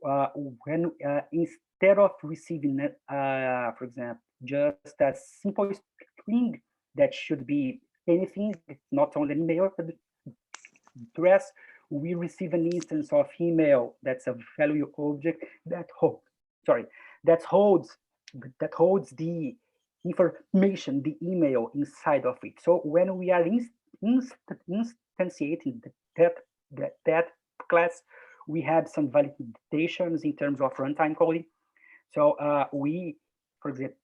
when instead of receiving, for example, just a simple string that should be anything, not only an email address, we receive an instance of email that's a value object that holds the information, the email inside of it. So when we are instantiating that class, we had some validations in terms of runtime calling. So we, for example,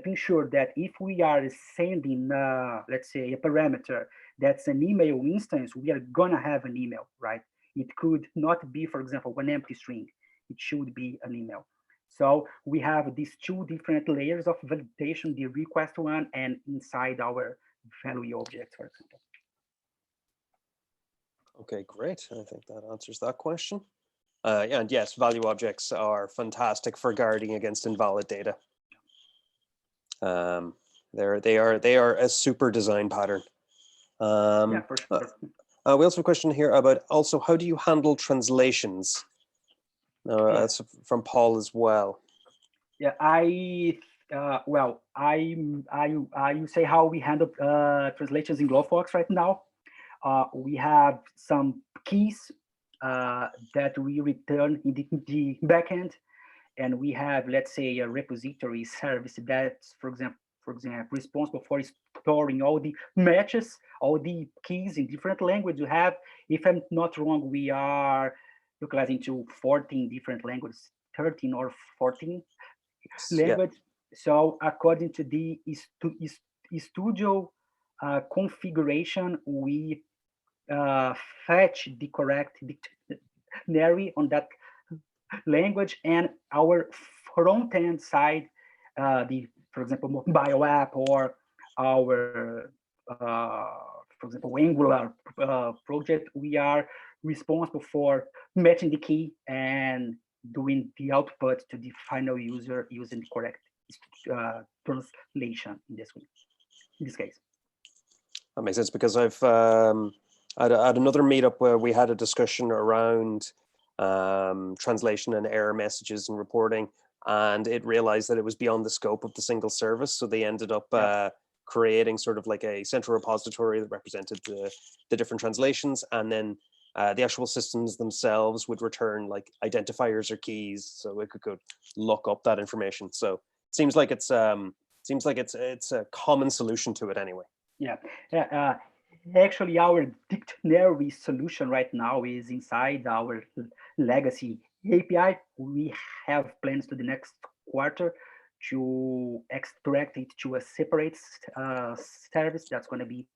ensure that if we are sending, let's say, a parameter that's an email instance, we are gonna have an email, right? It could not be, for example, an empty string. it should be an email. So we have these two different layers of validation, the request one and inside our value object, for example. Okay, great. I think that answers that question. And yes, value objects are fantastic for guarding against invalid data. They are a super design pattern. Yeah, for sure. We also have a question here about also how do you handle translations? That's from Paul as well. Yeah, well, I say how we handle translations in Glowfox right now. We have some keys that we return in the backend, and we have, let's say, a repository service that's, for example, responsible for storing all the matches, all the keys in different languages you have. If I'm not wrong, we are localizing to 14 different languages, 13 or 14 language. Yeah. So according to the studio configuration, we fetch the correct dictionary on that language, and our front end side, for example, mobile app or our for example, Angular project, we are responsible for matching the key and doing the output to the final user using the correct translation in this case. That makes sense, because I've at another meetup where we had a discussion around translation and error messages and reporting, and it realized that it was beyond the scope of the single service. So they ended up creating sort of like a central repository that represented the different translations, and then the actual systems themselves would return like identifiers or keys, so it could go look up that information. So it seems like it's a common solution to it anyway. Yeah. Actually, our dictionary solution right now is inside our legacy API. We have plans to the next quarter to extract it to a separate service that's going to be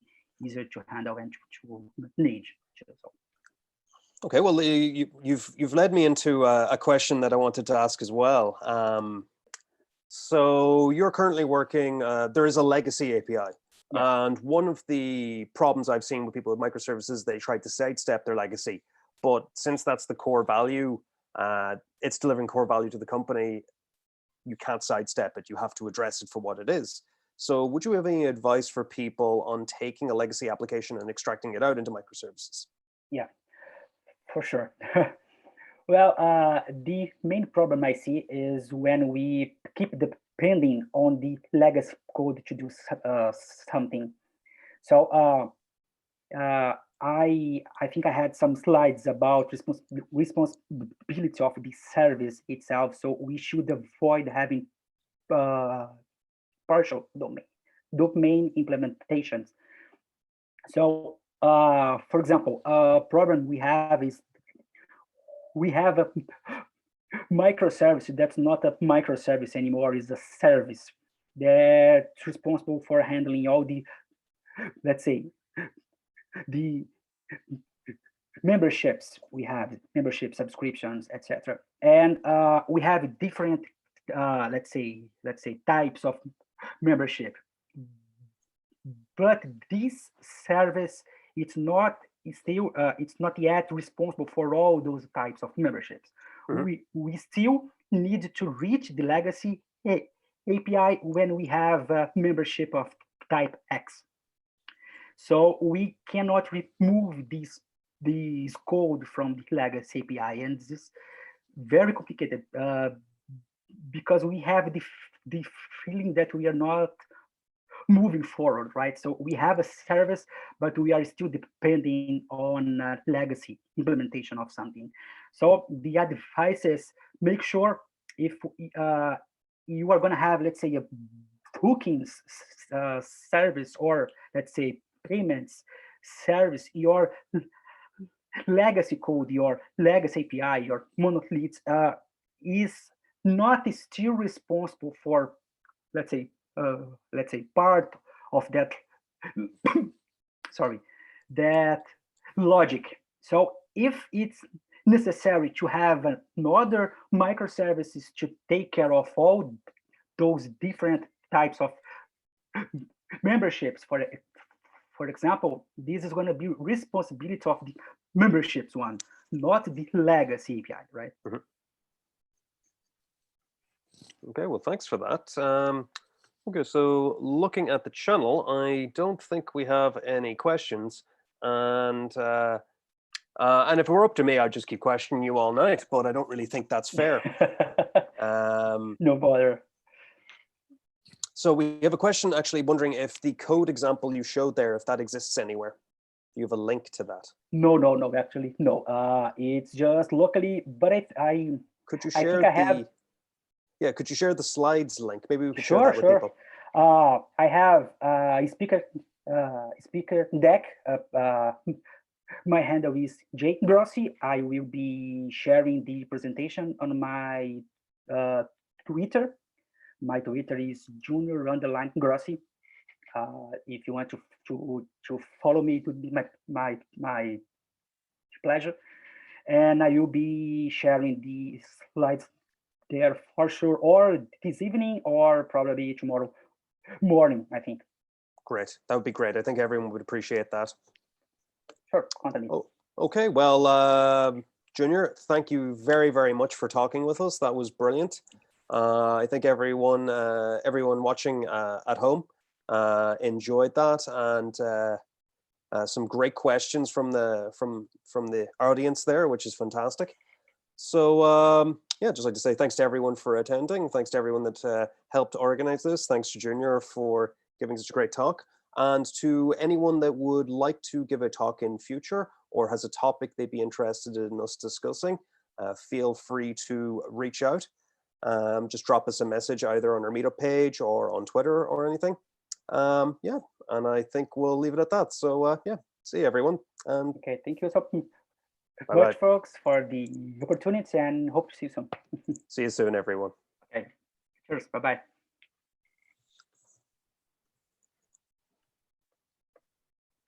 easier to handle and to manage. Okay, well, you've led me into a question that I wanted to ask as well. So you're currently working. There is a legacy API. Yeah. And one of the problems I've seen with people with microservices, they try to sidestep their legacy. But since that's the core value, it's delivering core value to the company, you can't sidestep it. You have to address it for what it is. So would you have any advice for people on taking a legacy application and extracting it out into microservices? Yeah, for sure. Well, the main problem I see is when we keep depending on the legacy code to do something. So I think I had some slides about responsibility of the service itself. So we should avoid having partial domain implementations. So, for example, a problem we have is we have a microservice that's not a microservice anymore, is a service that's responsible for handling all the, let's say, the memberships we have, membership subscriptions, etc. And we have different, let's say, types of membership. But this service, it's not yet responsible for all those types of memberships. Mm-hmm. We still need to reach the legacy API when we have a membership of type X. So we cannot remove this code from the legacy API, and this is very complicated because we have the feeling that we are not moving forward, right? So we have a service, but we are still depending on legacy implementation of something. So the advice is make sure if you are going to have, let's say, a bookings service, or let's say payments service, your legacy code, your legacy API, your monolith is not still responsible for, let's say, part of that sorry, that logic. So if it's necessary to have another microservices to take care of all those different types of memberships. For example, this is going to be responsibility of the memberships one, not the legacy API, right? Mm-hmm. Okay, well, thanks for that. Okay, so looking at the channel, I don't think we have any questions. And if it were up to me, I'd just keep questioning you all night, but I don't really think that's fair. No bother. So we have a question actually wondering if the code example you showed there, if that exists anywhere. Do you have a link to that? No, actually, no. It's just locally, but could you I share think I have. Yeah, could you share the slides link? Maybe we could share Sure, that with people. I have speaker deck. My handle is Junior Grossi. I will be sharing the presentation on my Twitter. My Twitter is Junior_Grossi. If you want to follow me, it would be my pleasure. And I will be sharing the slides there for sure, or this evening, or probably tomorrow morning, I think. Great, that would be great. I think everyone would appreciate that. Sure, contact me. Oh, okay, well, Junior, thank you very, very much for talking with us. That was brilliant. I think everyone watching at home enjoyed that, and some great questions from the audience there, which is fantastic. So yeah, just like to say thanks to everyone for attending. Thanks to everyone that helped organize this. Thanks to Junior for giving such a great talk. And to anyone that would like to give a talk in future or has a topic they'd be interested in us discussing, feel free to reach out. Just drop us a message either on our meetup page or on Twitter or anything. Yeah, and I think we'll leave it at that. So yeah, see you everyone. Okay, thank you so Bye-bye. much, folks, for the opportunity, and hope to see you soon. See you soon, everyone. Okay, cheers, bye-bye.